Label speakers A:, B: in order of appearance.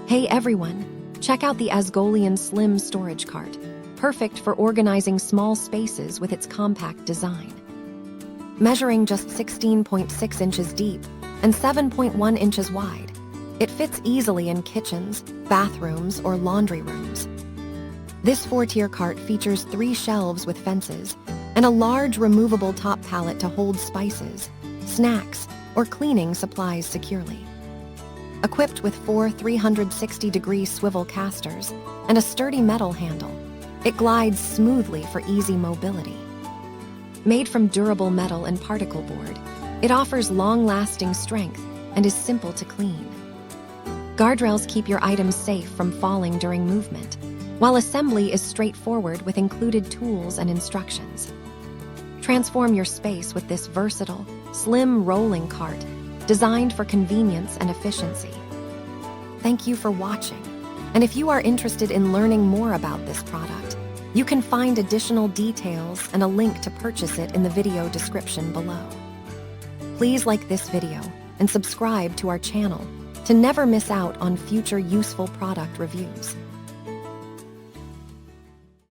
A: Hey everyone, check out the Asgolion Slim Storage Cart, perfect for organizing small spaces with its compact design. Measuring just 16.6 inches deep and 7.1 inches wide, it fits easily in kitchens, bathrooms, or laundry rooms. This 4-tier cart features 3 shelves with fences and a large removable top pallet to hold spices, snacks, or cleaning supplies securely. Equipped with 4 360-degree swivel casters and a sturdy metal handle, it glides smoothly for easy mobility. Made from durable metal and particle board, it offers long-lasting strength and is simple to clean. Guardrails keep your items safe from falling during movement, while assembly is straightforward with included tools and instructions. Transform your space with this versatile, slim rolling cart designed for convenience and efficiency. Thank you for watching, and if you are interested in learning more about this product, you can find additional details and a link to purchase it in the video description below. Please like this video and subscribe to our channel to never miss out on future useful product reviews.